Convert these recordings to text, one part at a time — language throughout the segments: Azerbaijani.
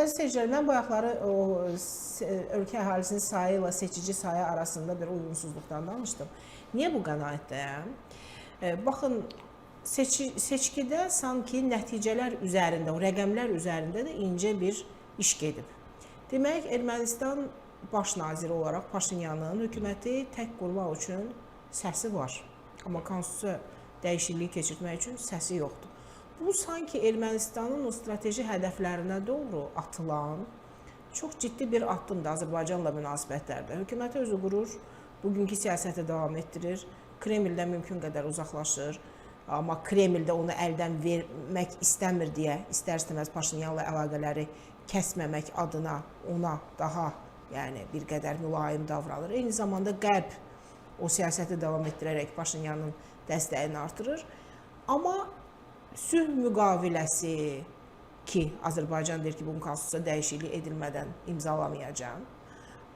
Əziz seyircilər, mən bu yaxları ölkə əhalisinin sayı ilə seçici sayı arasında bir uyğunsuzluqdan danışdım. Niyə bu qənaətdəyəm? Baxın, seçkidə sanki nəticələr üzərində, o rəqəmlər üzərində də incə bir iş gedib. Demək, Ermənistan baş naziri olaraq Paşinyanın hökuməti tək qurmaq üçün səsi var. Amma konstitusiya dəyişikliyi keçirmək üçün səsi yoxdur. Bu, sanki Ermənistanın o strateji hədəflərinə doğru atılan çox ciddi bir addımdır Azərbaycanla münasibətlərdə. Hökuməti özü qurur, bugünkü siyasəti davam etdirir, Kremldən mümkün qədər uzaqlaşır. Amma Kreml də onu əldən vermək istəmir deyə, istər-istəməz Paşinyanla əlaqələri kəsməmək adına ona daha bir qədər mülayim davranır. Eyni zamanda Qərb o siyasəti davam etdirərək Paşinyanın dəstəyini artırır. Amma sülh müqaviləsi ki, Azərbaycan deyir ki, bunun konstitusiya dəyişikliyi edilmədən imzalamayacaq.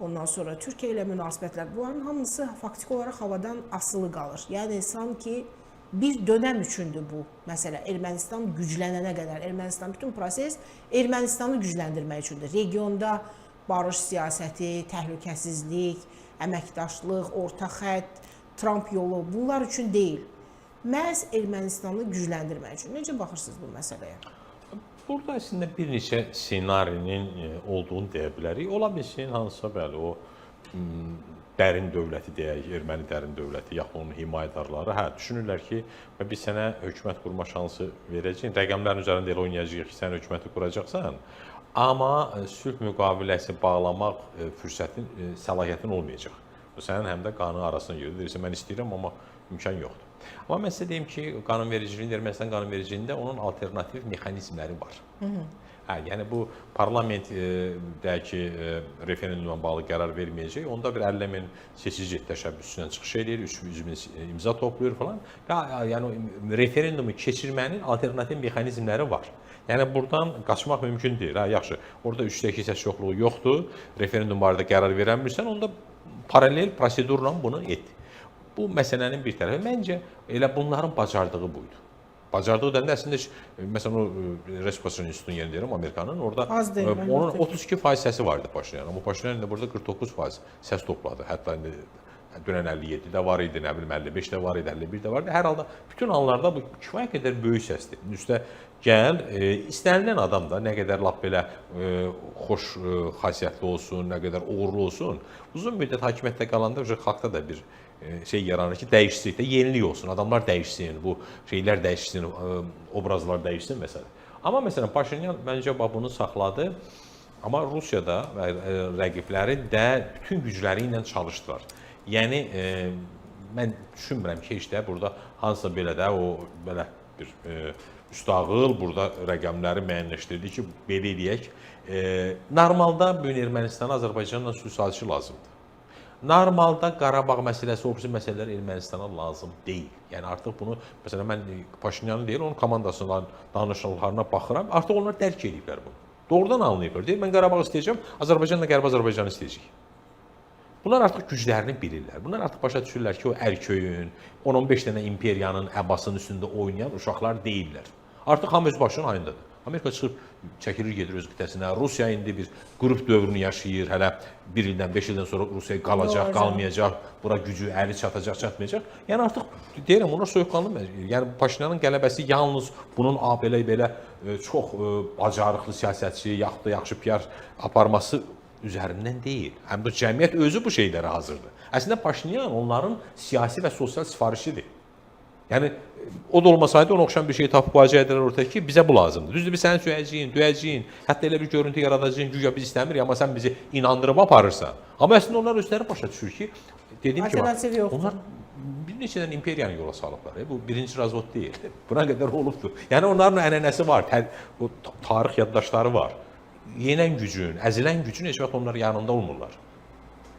Ondan sonra Türkiyə ilə münasibətlər, bunların hamısı faktiki olaraq havadan asılı qalır. Yəni, sanki bir dönəm üçündür bu məsələ. Ermənistan güclənənə qədər, bütün proses Ermənistanı gücləndirmək üçündür. Regionda barış siyasəti, təhlükəsizlik, əməkdaşlıq, orta xətt, Trump yolu bunlar üçün deyil. Məhz Ermənistanı gücləndirmək üçün. Necə baxırsınız bu məsələyə? Burada əslində bir neçə senarinin olduğunu deyə bilərik. Ola bilsin, hansısa bəli, o dərin dövləti deyək, erməni dərin dövləti, yaxud onun himayədarları, düşünürlər ki, biz sənə hökumət qurma şansı verəcəyik, rəqəmlərin üzərində elə oynayacağıq ki, sən hökuməti quracaqsan, amma sülh müqaviləsi bağlamaq səlahiyyətin olmayacaq. Sənin həm də qanun arasına gedir, deyirsən, mən istəyirəm, amma imkan yoxdur. Amma mən sizə deyim ki, qanunvericiliyin, Ermənistan qanunvericiliyində onun alternativ mexanizmləri var. Yəni bu parlament deyək ki, referendumla bağlı qərar verməyəcək, onda bir 50 min seçici təşəbbüsündən çıxış edir, 300 min imza toplayır falan. Yəni referendumu keçirmənin alternativ mexanizmləri var. Yəni buradan qaçmaq mümkün deyil. Yaxşı, orada 3-2 səs çoxluğu yoxdur, referendum barədə qərar verənmirsən, onda paralel prosedurla bunu et. Bu məsələnin bir tərəfi. Məncə, elə bunların bacardığı buydu. Bacardığı da əslində, məsələn, o Respublika İnstitutunun yerini deyirəm, Amerikanın, orada onun 32% səsi vardı Paşinyan. Amma Paşinyan da burada 49% səs topladı. Hətta dünən 57 də var idi, 55 də var idi, 51 də var idi. Hər halda, bütün anlarda bu kifayət qədər böyük səsdir. Üstə gəl, istənilən adam da nə qədər lap belə xoş xasiyyətli olsun, nə qədər uğurlu olsun, uzun müddət hakimiyyətdə qalanda xalqda da bir şey yaranır ki, dəyişsin, yenilik olsun, adamlar dəyişsin, bu şeylər dəyişsin, obrazlar dəyişsin məsələ. Amma məsələn, Paşinyan məncə bunu saxladı, amma Rusiyada və rəqibləri də bütün gücləri ilə çalışdılar. Yəni, mən düşünmürəm ki, işte burada hansısa belə də o belə bir üstağıl burada rəqəmləri müəyyənləşdirdi ki, belə eləyək. Normalda bu gün Ermənistana Azərbaycanla sülh sazişi lazımdır. Normalda Qarabağ məsələsi, o birisi məsələlər Ermənistana lazım deyil. Yəni artıq bunu, məsələn, mən Paşinyanı deyil, onun komandasından danışıqlarına baxıram, artıq onlar dərk ediblər bunu. Doğrudan anlayıblar. Deyir, mən Qarabağ istəyəcəm, Azərbaycanla Qərbi Azərbaycanı istəyəcək. Bunlar artıq güclərini bilirlər. Bunlar artıq başa düşürlər ki, o ərköyün, 10-15 dənə imperiyanın əbasının üstündə oynayan uşaqlar deyirlər. Artıq hamı öz başının ayındadır. Amerika çıxıb çəkilir, gedir öz qitəsinə. Rusiya indi bir qrup dövrünü yaşayır. Hələ 1 ildən, 5 ildən sonra Rusiya qalacaq, qalmayacaq. Bura gücü, əli çatacaq, çatmayacaq. Yəni artıq deyirəm, onlar soyuqqanlı. Yəni Paşinyanın qələbəsi yalnız bunun belə çox bacarıqlı siyasətçi, yaxud da yaxşı PR aparması üzərindən deyil. Həm də cəmiyyət özü bu şeylərə hazırdır. Əslində Paşinyan onların siyasi və sosial sifarişidir. Yəni, o da olmasaydı, ona oxşan bir şey tapıb müalicə edilər ortaya ki, bizə bu lazımdır. Düzdür, biz səni söyəcəyin, döyəcəyin, hətta elə bir görüntü yaradacağın, güya biz istəmirik, amma sən bizi inandırıb aparırsan. Amma əslində onlar özləri başa düşür ki, dediyim kimi, onlar bir neçədən imperiyanı yola salıblar. Bu birinci razvod deyil. Buna qədər olubdur. Yəni, onların ənənəsi var, tarix yaddaşları var. Yenən gücün, əzilən gücün heç vaxt onlar yanında olmurlar.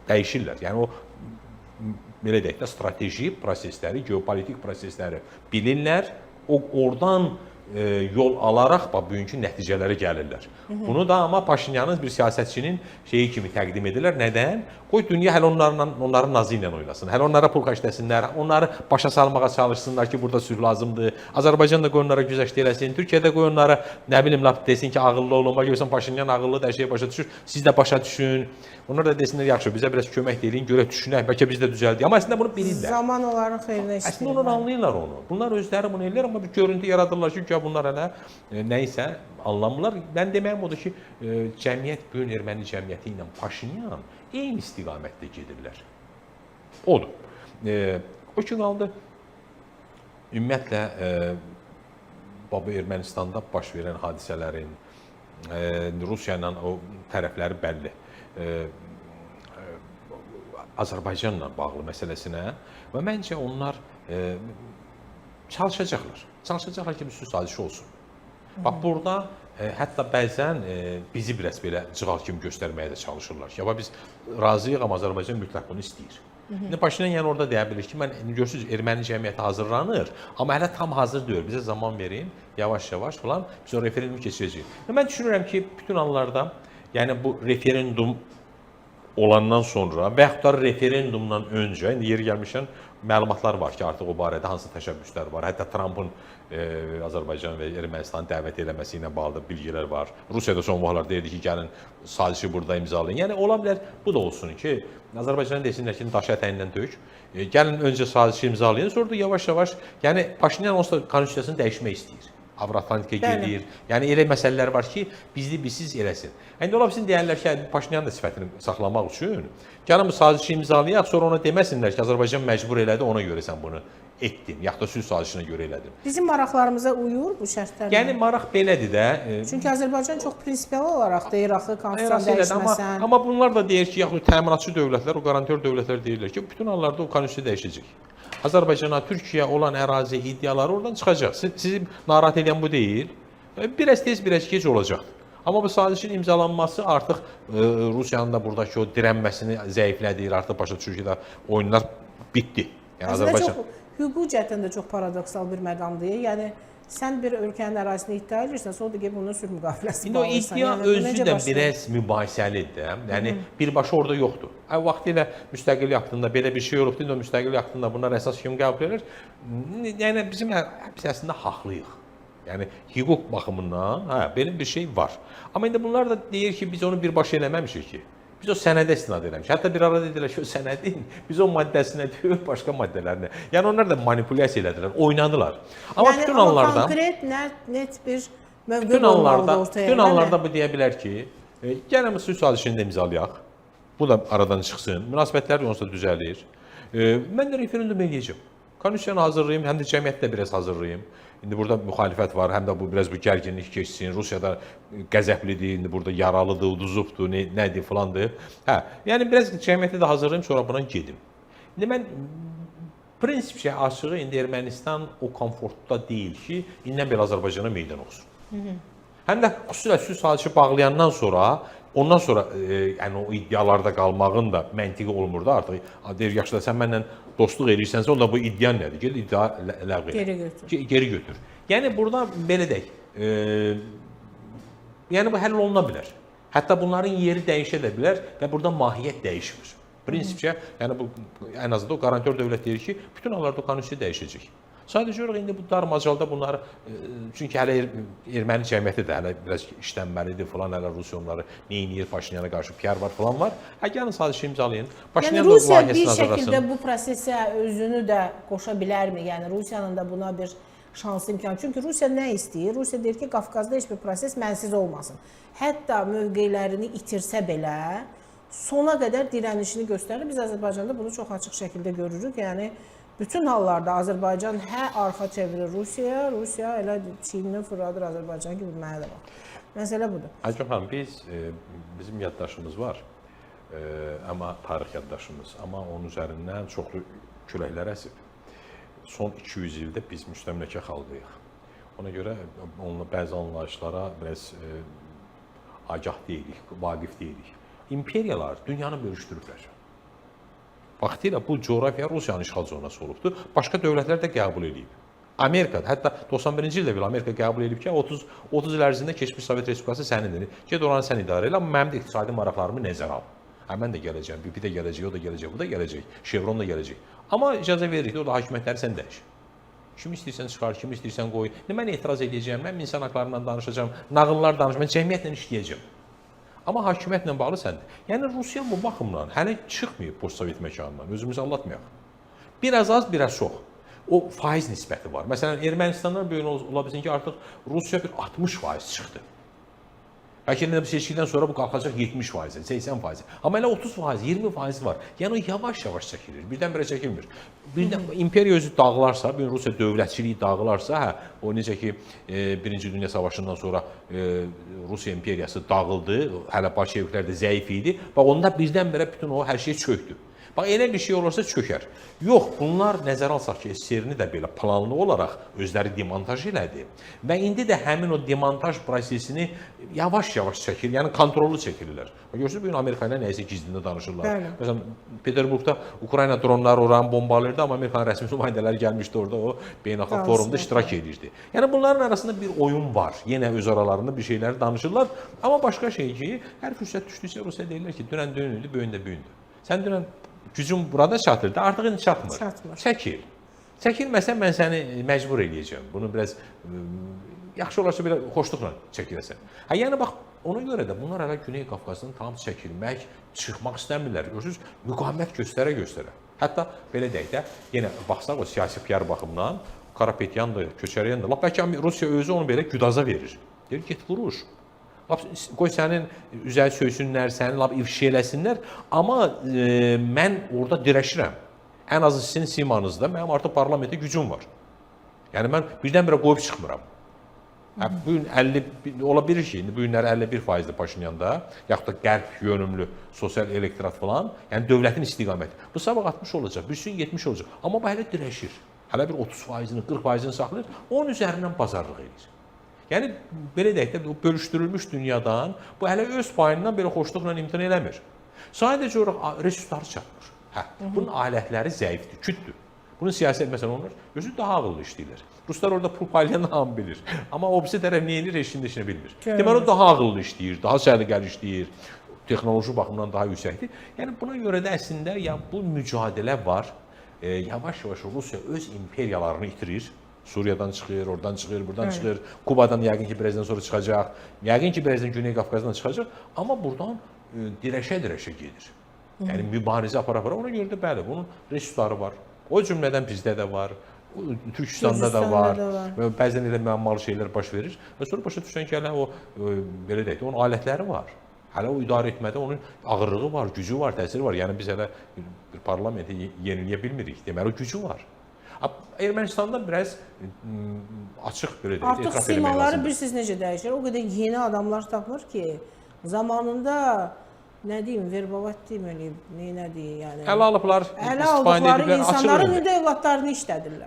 Dəyişirlər. Yəni, o belə deyək də, strateji prosesləri, geopolitik prosesləri bilirlər, oradan yol alaraq bugünkü nəticələrə gəlirlər. Bunu da amma Paşinyanın bir siyasətçinin şeyi kimi təqdim edirlər. Nədən? Qoy dünya hələ onların nazı ilə oynasın. Hələ onlara pul xərcləsinlər, onları başa salmağa çalışsınlar ki, burada sülh lazımdır. Azərbaycan da qoy onlara güzəşt eləsin. Türkiyə də qoy onlara nə bilim lap desin ki, ağıllı olun. Görürsən Paşinyan ağıllıdır, hər şeyi başa düşür. Siz də başa düşün. Onlar da desinlər yaxşı, bizə biraz kömək eləyin, görək düşünək, bəlkə biz də düzəldik. Amma əslində bunu bilirlər. Zaman onların xeyrinə istəyirlər. Əslində onlar anlayırlar onu. Bunlar özləri bunu eləyirlər, amma bir görüntü yaradırlar ki, bunlar hələ nəyisə anlamırlar. Mən deməyim odur ki, cəmiyyət, bugün erməni cəmiyyəti ilə Paşinyan eyni istiqamətdə gedirlər. Odur. O ki qaldı, ümumiyyətlə, Ermənistanda baş verən hadisələrin, Rusiya ilə o tərəfləri bəlli. Azərbaycanla bağlı məsələsinə və məncə onlar çalışacaqlar. Çalışacaqlar ki, bir sülh sazişi olsun. Bax, burada hətta bəzən bizi biraz belə cığal kimi göstərməyə də çalışırlar ki, biz razıyıq, amma Azərbaycan mütləq bunu istəyir. Paşinyan yəni orada deyə bilir ki, mən görürsünüz, erməni cəmiyyəti hazırlanır, amma hələ tam hazır deyil, bizə zaman verin, yavaş-yavaş falan, biz o referendumu keçirəcəyik. Mən düşünürəm ki, bütün anlarda, yəni bu referendum olandan sonra və yaxud da referendumdan öncə, indi yeri gəlmişən məlumatlar var ki, artıq o barədə hansı təşəbbüslər var. Hətta Trumpın Azərbaycan və Ermənistanı dəvət eləməsi ilə bağlı bilgilər var. Rusiyada son vaxtlar deyirdi ki, gəlin sazişi burada imzalayın. Yəni ola bilər bu da olsun ki, Azərbaycanın desinlər ki, daşı ətəyindən dök. Gəlin öncə sazişi imzalayın, sonra da yavaş-yavaş, yəni Paşinyan onsuz da konstitusiyasını dəyişmək istəyir. Avro-Atlantika gedir. Yəni elə məsələlər var ki, bizli bizsiz eləsin. İndi ola bilsin deyərlər ki, Paşinyan da sifətini saxlamaq üçün gəlin bu sazişi imzalayaq, sonra ona deməsinlər ki, Azərbaycan məcbur elədi, ona görə sən bunu etdin, yaxud da sülh sazişinə görə elədin. Bizim maraqlarımıza uyur bu şərtlər? Yəni maraq belədir də. Çünki Azərbaycan çox prinsipial olaraq deyir axı konstitusiya dəyişməsən. Amma bunlar da deyir ki, yaxud təminatçı dövlətlər, o qarantör dövlətlər deyirlər ki, bütün hallarda o konstitusiya dəyişəcək. Azərbaycana, Türkiyə olan ərazi iddiaları oradan çıxacaq. Sizi narahat edən bu deyil. Biraz tez, biraz gec olacaq. Amma bu sazişin imzalanması artıq Rusiyanın da buradakı o dirənməsini zəiflədir, artıq başa düşür ki, oyunlar bitdi. Yəni Azərbaycan çox hüquqi cəhətdən də çox paradoksal bir məqamdır. Yəni sən bir ölkənin ərazisini iddia edirsən, sonra da bunun sülh müqaviləsi bağlayırsan. İndi o iddia özü də biraz mübahisəlidir. Yəni birbaşa orada yoxdur. Vaxtilə müstəqillik haqqında belə bir şey olubdu, indi o müstəqillik haqqında bunlar əsas kimi qəbul edilir. Yəni bizim əslində haqlıyıq. Yəni hüquq baxımından belə bir şey var. Amma indi bunlar da deyir ki, biz onu birbaşa eləməmişik ki. Biz o sənədə istinad eləmişik. Hətta bir ara dedilər ki, o sənədin biz o maddəsinə deyil, başqa maddələrinə. Yəni onlar da manipulyasiya elədilər, oynadılar. Amma bütün anlarda konkret net bir mövqe olmalıdır ortaya. Bütün anlarda bu deyə bilər ki, gəlin sülh sazişini də imzalayaq. Bu da aradan çıxsın. Münasibətlər onsuz da düzəlir. Mən də referendum eləyəcəm. Konstitusiyanı hazırlayım, həm də cəmiyyəti də biraz hazırlayım. İndi burada müxalifət var, həm də biraz bu gərginlik keçsin. Rusiyada qəzəblidir, indi burada yaralıdır, uduzubdur, nədir filandır. Yəni biraz cəmiyyəti də hazırlayım, sonra buna gedim. İndi mən prinsipcə açığı indi Ermənistan o komfortda deyil ki, indən belə Azərbaycana meydan olsun. Həm də xüsusilə sülh sazişi bağlayandan sonra, ondan sonra yəni o iddialarda qalmağın da məntiqi olmur da artıq. Deyir, yaxşı da sən mənlə dostluq edirsənsə, onda bu iddia nədir? Gel iddia ləğv et. Geri götür. Geri götür. Yəni burada belə deyək. Yəni bu həll oluna bilər. Hətta bunların yeri dəyişə də bilər və burada mahiyyət dəyişmir. Prinsipcə, yəni bu ən azından o qarantör dövlət deyir ki, bütün hallarda konstitusiya dəyişəcək. Sadəcə olaraq indi bu dar macalda bunları, çünki hələ erməni cəmiyyəti də hələ biraz işlənməlidir falan, hələ Rusiya onları neyniyir, Paşinyana qarşı PR var falan var. Gəlin sazişi imzalayın. Yəni Rusiya bir şəkildə bu prosesə özünü də qoşa bilərmi? Yəni Rusiyanın da buna bir şansı imkanı. Çünki Rusiya nə istəyir? Rusiya deyir ki, Qafqazda heç bir proses mənsiz olmasın. Hətta mövqelərini itirsə belə sona qədər dirənişini göstərir. Biz Azərbaycanda bunu çox açıq şəkildə görürük. Yəni bütün hallarda Azərbaycan arxa çevirir Rusiyaya, Rusiya elə çiynini fırladır Azərbaycan kimi mənə də var. Məsələ budur. Aycan xanım, bizim yaddaşımız var, amma tarix yaddaşımız, amma onun üzərindən çoxlu küləklər əsib. Son 200 ildə biz müstəmləkə xalqıyıq. Ona görə bəzi anlayışlara biraz agah deyilik, vaqif deyilik. İmperiyalar dünyanı bölüşdürüblər. Vaxtilə bu coğrafiya Rusiyanın işğal zonası olubdur. Başqa dövlətlər də qəbul edib. Amerikada, hətta 91-ci ildə belə Amerika qəbul edib ki, 30 il ərzində keçmiş Sovet Respublikası sənindir. Get oranı sən idarə elə, amma mənim də iqtisadi maraqlarımı nəzərə al. Mən də gələcəm, BP də gələcək, o da gələcək, bu da gələcək, Chevron da gələcək. Amma icazə veririk, orada hakimiyyətləri sən dəyiş. Kim istəyirsən çıxar, kim istəyirsən qoy. Mən etiraz edəcəyəm, mən insan haqlarından danışacağam, nağıllar danışacağam, mən cəmiyyətlə işləyəcəm. Amma hakimiyyətlə bağlı səndir. Yəni Rusiya bu baxımdan hələ çıxmayıb postsovet məkanından, özümüzü aldatmayaq. Biraz az, biraz çox. O faiz nisbəti var. Məsələn, Ermənistandan böyük ola bilsin ki, artıq Rusiya bir 60% çıxdı. Bəlkə də bu seçkidən sonra bu qalxacaq 70%, 80%. Amma elə 30%, 20% var. Yəni o yavaş-yavaş çəkilir, birdən-birə çəkilmir. Birdən imperiya özü dağılarsa, bir Rusiya dövlətçiliyi dağılarsa, o necə ki, Birinci Dünya Savaşından sonra Rusiya imperiyası dağıldı, hələ Bolşeviklər də zəif idi. Bax, onda birdən-birə bütün o hər şey çökdü. Bax, elə bir şey olursa çökər. Yox, bunlar nəzərə alsaq ki, SSR-ni də belə planlı olaraq özləri demontaj elədi. Və indi də həmin o demontaj prosesini yavaş-yavaş çəkir, yəni kontrollu çəkirlər. Görürsünüz, bugün Amerika ilə nəyisə gizlində danışırlar. Bəli. Məsələn, Peterburqda Ukrayna dronları oranı bombalayırdı, amma Amerikanın rəsmi nümayəndələri gəlmişdi orada, o beynəlxalq forumda iştirak edirdi. Yəni bunların arasında bir oyun var. Yenə öz aralarında bir şeyləri danışırlar. Amma başqa şey ki, hər fürsət düşdükcə Rusiya deyirlər ki, dünən döyündü, bu gün də böyündü. Sən dünən gücün burada çatırdı, artıq indi çatmır. Çəkil. Çəkilməsən mən səni məcbur eləyəcəm. Bunu biraz yaxşı olarsa belə xoşluqla çəkiləsən. Yəni bax, ona görə də bunlar hələ Güney Qafqazdan tam çəkilmək, çıxmaq istəmirlər. Görürsünüz, müqavimət göstərə-göstərə. Hətta belə deyək də, yenə baxsaq o siyasi PR baxımdan, Karapetyandır, Köçəryandır. Lap bəlkə Rusiya özü onu belə güdaza verir. Deyir, get vuruş. Qoy sənin üzəri söysünlər, səni lap ifşa eləsinlər, amma mən orada dirəşirəm. Ən azı sizin simanızda mənim artıq parlamentə gücüm var. Yəni mən birdən-birə qoyub çıxmıram. Bu gün 50 ola bilir ki, bu günlər 51%-dir Paşinyanda, yaxud da qərb yönümlü sosial elektorat falan, yəni dövlətin istiqaməti. Bu sabah 60 olacaq, bir gün 70 olacaq. Amma bu hələ dirəşir. Hələ bir 30%-ni, 40%-ni saxlayır, onun üzərindən bazarlıq edir. Yəni, belə deyək də, bölüşdürülmüş dünyadan bu hələ öz payından belə xoşluqla imtina eləmir. Sadəcə olaraq resursları çatmır. Bunun alətləri zəifdir, kütdür. Bunun siyasət, məsələn, onlar özü daha ağıllı işləyirlər. Ruslar orada pul paylayan hamı bilir. Amma o birisi tərəf nə edir, heç işini bilmir. Deməli, o daha ağıllı işləyir, daha səliqəli işləyir, texnoloji baxımdan daha yüksəkdir. Yəni, buna görə də əslində bu mücadilə var. Yavaş-yavaş Rusiya öz imperiyalarını itirir. Suriyadan çıxır, oradan çıxır, buradan çıxır. Kubadan yəqin ki, birazdan sonra çıxacaq. Yəqin ki, birazdan Güney Qafqazdan çıxacaq. Amma buradan dirəşə-dirəşə gedir. Yəni, mübarizə apara-apara. Ona görə də bəli, bunun resursları var. O cümlədən bizdə də var. Türkistanda da var. Bəzən elə müəmmalı şeylər baş verir. Və sonra başa düşsən ki, hələ o, belə deyək də, onun alətləri var. Hələ o idarə etmədə onun ağırlığı var, gücü var, təsiri var. Yəni, biz hələ bir parlamenti yeniləyə bilmirik. Deməli, o gücü var. Ermənistanda biraz açıq belə deyək, artıq simaları bilirsiniz necə dəyişir. O qədər yeni adamlar tapılır ki, zamanında nə deyim, verbavat deyim, nə deyim, yəni. Ələ alıblar, ələ aldıqları insanların indi övladlarını işlədirlər.